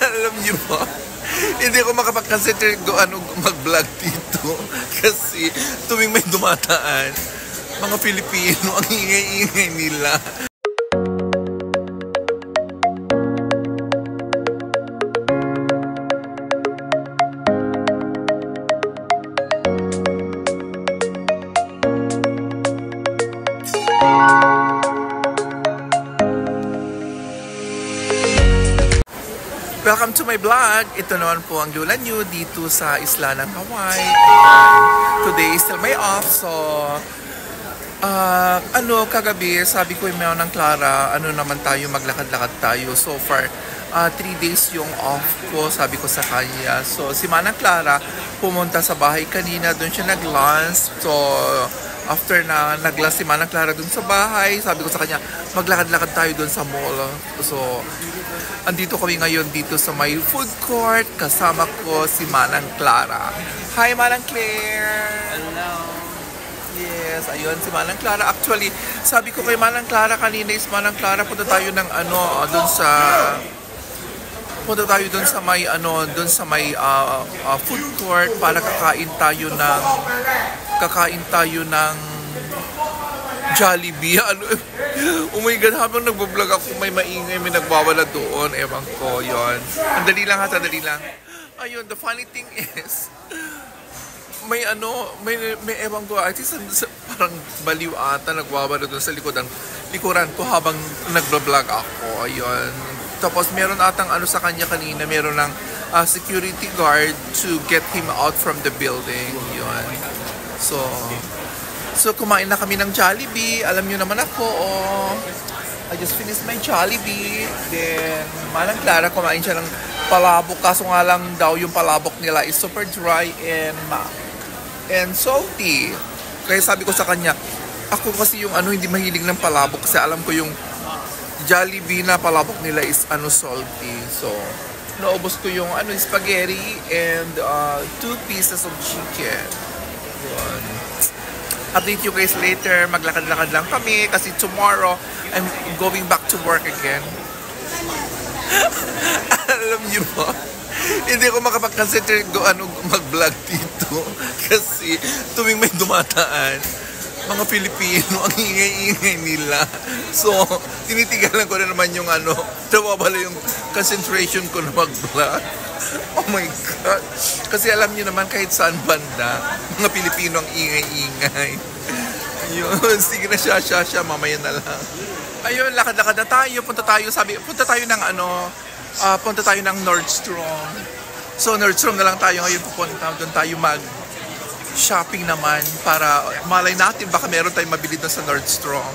Alam niyo ba, hindi ako makapag-concentrate mag-vlog dito. Kasi tuwing may dumataan, mga Pilipino, ang ingay-ingay nila. Welcome to my vlog. Ito naman po ang Lula New dito sa isla ng Hawaii. Today is still may off. So, kagabi, sabi ko yung ng Clara, naman tayo, maglakad-lakad tayo. So far, 3 days yung off ko, sabi ko sa kanya. So, si Manang Clara pumunta sa bahay kanina, doon siya nag-lunch. So, after na nag-lunch si Manang Clara doon sa bahay, sabi ko sa kanya, maglakad-lakad tayo doon sa mall. So, andito kami ngayon dito sa may food court. Kasama ko si Manang Clara. Hi, Manang Claire! Hello! Yes, ayun si Manang Clara. Actually, sabi ko kay Manang Clara kanina is Manang Clara, punta tayo ng doon sa may food court para kakain tayo ng Jollibee. Oh my God, habang nagbablog ako, may maingay, may nagbawala doon. Ewan ko, yun. Sandali lang. Ayun, the funny thing is, may ewan ko, I think parang baliw ata, nagbawala doon sa likuran ko habang nagbablog ako. Ayun. Tapos meron atang sa kanya kanina, meron ng security guard to get him out from the building. Yun. So kumain na kami ng Jollibee. Alam nyo naman ako, I just finished my Jollibee. Then, Manang Clara, kumain siya ng palabok. Kaso nga lang daw yung palabok nila is super dry and salty. Kaya sabi ko sa kanya, ako kasi yung hindi mahilig ng palabok. Kasi alam ko yung Jollibee na palabok nila is salty. So, naubos ko yung spaghetti and 2 pieces of chicken. Yun. Update you guys later. Maglakad-lakad lang kami kasi tomorrow I'm going back to work again. Alam niyo ba, hindi ako makapag-concentrate mag-vlog dito kasi tuwing may dumataan, mga Pilipino, ang ingay-ingay nila. So, tinitigalan ko na naman yung nawawala yung concentration ko na mag-vlog. Oh my God. Kasi alam niyo naman kahit saan banda, mga Pilipino ang ingay-ingay. Yun, sige na siya, mamaya na lang. Ayun, lakad-lakad na tayo. Punta tayo ng Nordstrom. So, Nordstrom na lang tayo ngayon pupunta. Doon tayo mag-shopping naman para malay natin baka meron tayong mabili doon sa Nordstrom.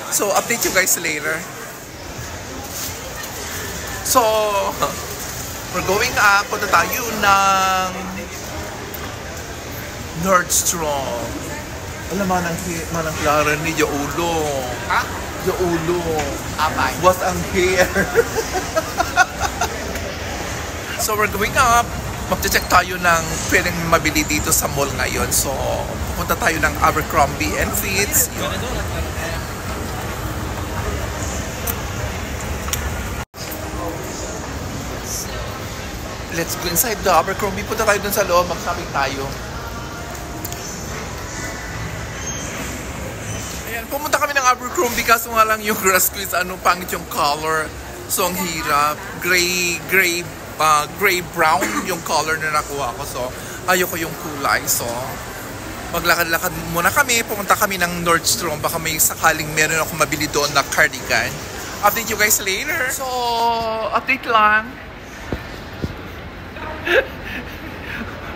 So, update you guys later. So, we're going up. Punta tayo ng Nordstrom. Alam mo, Manang Clara ni Jaulo. Ha? Jaulo. Abay. Was ang hair. So, we're going up. Mag-check tayo ng pwedeng mabili dito sa mall ngayon. So, pupunta tayo ng Abercrombie & Fitch. Let's go inside the Abercrombie. Punta tayo dun sa loob. Mag-shopping tayo. Ayan, pumunta kami ng Abercrombie kaso nga lang yung grass ko is pangit yung color. So, ang hirap. Gray-brown yung color na nakuha ko. So, ayoko yung kulay. So, maglakad-lakad muna kami. Pumunta kami ng Nordstrom. Baka may sakaling meron ako mabili doon na cardigan. Update you guys later. So, update lang.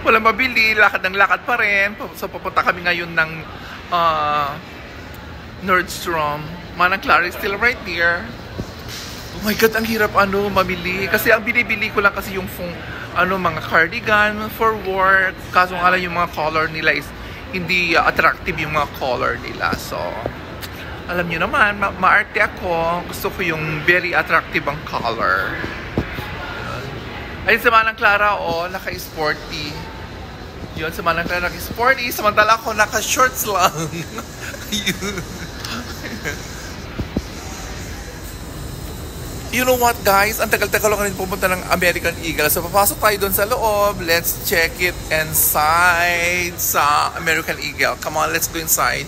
Wala mabili. Lakad ng lakad pa rin. So, pupunta kami ngayon ng Nordstrom. Manang Clara is still right there. Oh my God, ang hirap mamili. Kasi ang binibili ko lang kasi yung mga cardigan for work. Kaso nga lang yung mga color nila is hindi attractive yung mga color nila. So, alam nyo naman, maarte ako. Gusto ko yung very attractive ang color. Ayun sa Manang Clara, naka-sporty. Yun, sa Manang Clara naka-sporty. Samantala ako, naka-shorts lang. Ayun. You know what, guys? Ang tagal-tagal ko rin pumunta ng American Eagle. So, papasok tayo doon sa loob. Let's check it inside sa American Eagle. Come on, let's go inside.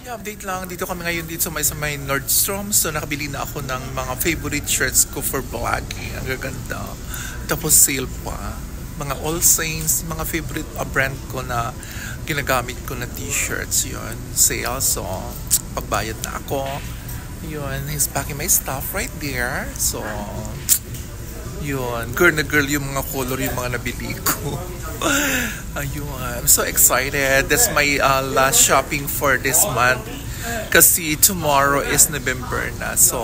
Update lang. Dito kami ngayon dito sa may Nordstrom. So, nakabili na ako ng mga favorite shirts ko for vlogging. Ang gaganda. Tapos, sale pa. Mga All Saints, mga favorite brand ko na ginagamit ko na t-shirts. Yun, sale. So, pagbayad na ako. Yun, he's packing my stuff right there. So, yun. Girl na girl yung mga color, yung mga nabili ko. Ayun. I'm so excited. That's my last shopping for this month. Kasi tomorrow is November na. So,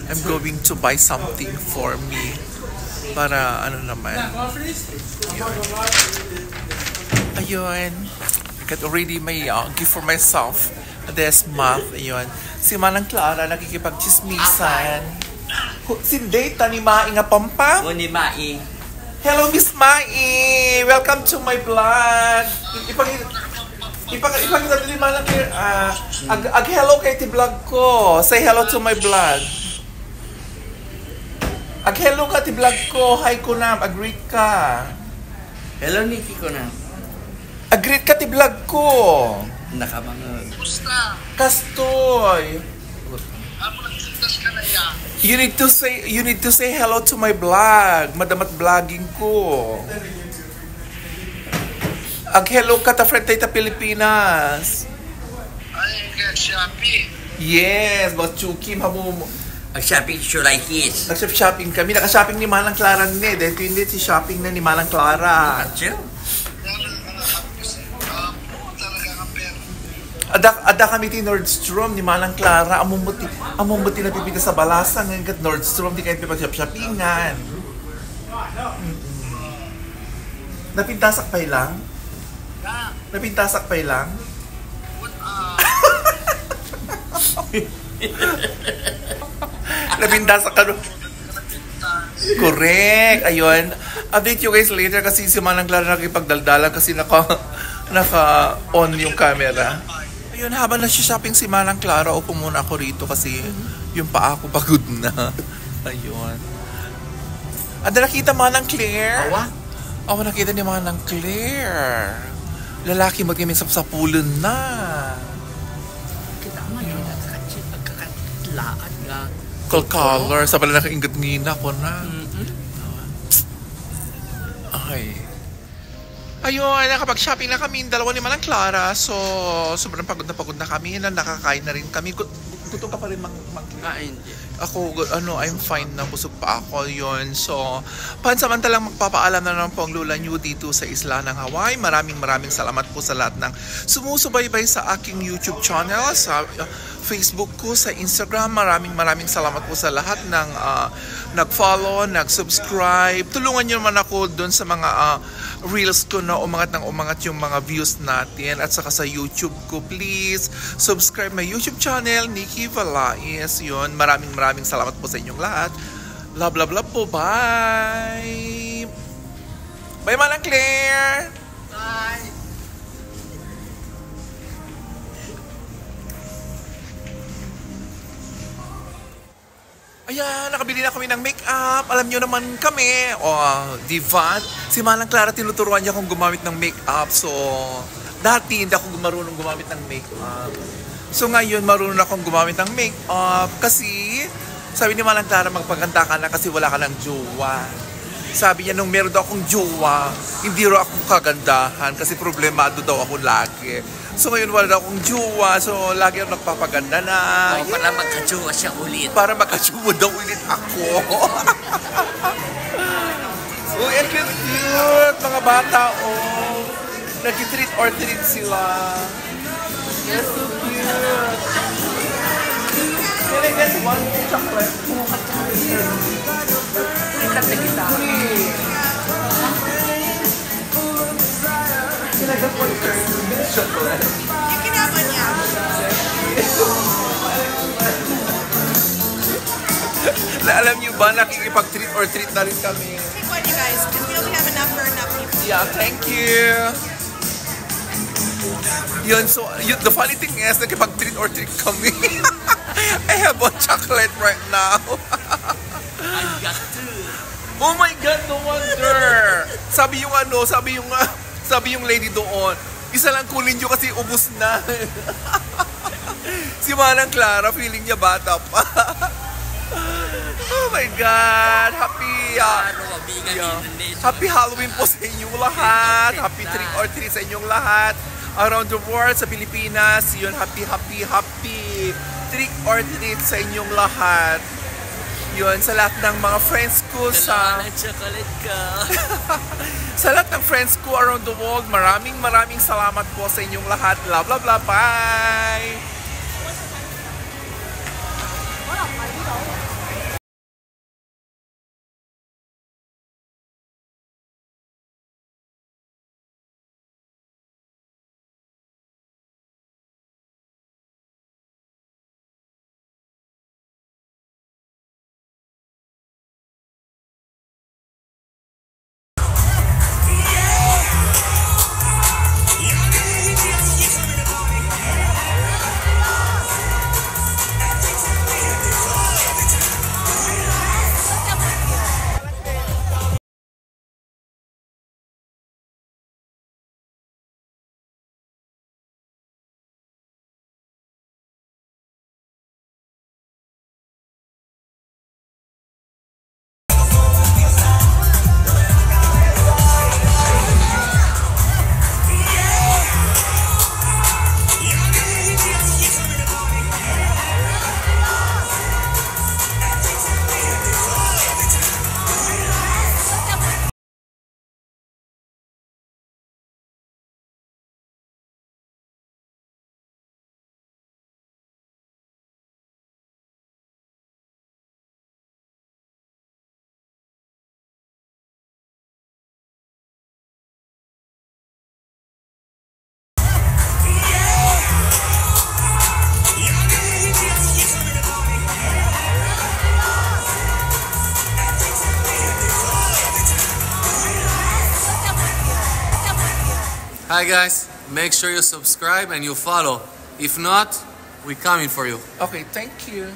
I'm going to buy something for me. Para ano naman. Ayun. Ayun. I got already my gift for myself. This month. Ayun. Si Manang Clara nakikipag-chismisan. Si Data ni Mai nga pampang. O ni Mai. Hello, Miss Mai! Welcome to my vlog! Ipakita din Manang Clara. Hello kay ti vlog ko. Say hello to my vlog. Hello ka ti vlog ko. Hi ko na. Agree ka. Hello, Nikki ko na. Agree ka ti vlog ko. Nakamangod. Kastoy. You need to say hello to my vlog. Madamat vlogging ko. Hello ka ta friend tayo ta Pilipinas. Ay, Shopee. Yes, but Chuki mamumo. Ang shopping sure like his. Nag-shopping kami. Naka-shopping ni Manang Clara ni. Dahil hindi si shopping na ni Manang Clara. Ada kami ti Nordstrom ni Manang Clara. Amumuti na pipita sa balasan. Ngayon Nordstrom, di kayo pipag-shoppingan. Napintasak pa lang? Napintasak pa lang? Napintasak ka no? Correct. Ayun. Update you guys later kasi si Manang Clara nakipagdaldalan kasi naka-on yung camera. Ayun, habang nasi-shopping si Manang Clara, upo muna ako rito kasi yung paa ko pagod na. Ayun. Ada nakita Manang Claire? Awa? Awa nakita ni Manang Claire. Lalaki magkaming sapsapulan na. Kita mo yun at pagkakatlaan nga. Color. Sa pala nakaingat ngina ko na. Ay. Ayun, nakapag-shopping na kami, dalawa ni Manang Clara. So, sobrang pagod na kami. Nakakain na rin kami. Gutom ka pa rin Hindi. Ako, I'm fine na. Busog pa ako yun. So, pansamantalang magpapaalam na naman po ang Lola New dito sa isla ng Hawaii. Maraming salamat po sa lahat ng sumusubaybay sa aking YouTube channel, sa Facebook ko, sa Instagram. Maraming salamat po sa lahat ng nag-follow, nag-subscribe. Tulungan nyo naman ako doon sa mga reels ko na umangat yung mga views natin. At saka sa YouTube ko, please subscribe my YouTube channel, Nikki Valais. Yun, maraming salamat po sa inyong lahat. Love po. Bye! Bye, Manang Claire! Bye! Ayan, nakabili na kami ng make-up. Alam nyo naman kami. Divan. Si Manang Clara, tinuturuan niya akong gumamit ng make-up. So, dati hindi ako marunong gumamit ng make-up. So, ngayon marunong akong gumamit ng make-up. Kasi, sabi ni Manang Clara, magpaganda ka na kasi wala ka ng jowa. Sabi niya, nung meron daw akong jowa, hindi raw akong kagandahan kasi problemado daw ako lagi. So ngayon wala daw akong jowa, so lagi ako nagpapaganda na. Para magka-jowa siya ulit. Para magka-jowa daw ulit ako. Uy, ang cute! Mga bata, oh. Nag-treat or treat sila. They're so cute. Can I get one chocolate? Kita. Can I get one chocolate? You can have one, yeah. Alam niyo ba, nakikipag-treat or treat na rin kami. Take one, you guys, because we only have enough for enough people. Yeah, thank you. Yun, so, the funny thing is, nakipag-treat or treat kami. I have one chocolate right now. I got two. Oh my God, no wonder. Sabi yung lady doon, isa lang kunin nyo kasi ubos na. Si Manang Clara, feeling niya bata pa. Oh my God, happy Halloween po sa inyong lahat. Happy trick or treat sa inyong lahat. Around the world, sa Pilipinas, yun, happy trick or treat sa inyong lahat. Yun, sa lahat ng mga friends ko sa chocolate ka. sa lahat ng friends ko around the world, maraming salamat po sa inyong lahat. Blah blah blah, bye! Hi guys, make sure you subscribe and you follow. If not, we're coming for you. Okay, thank you.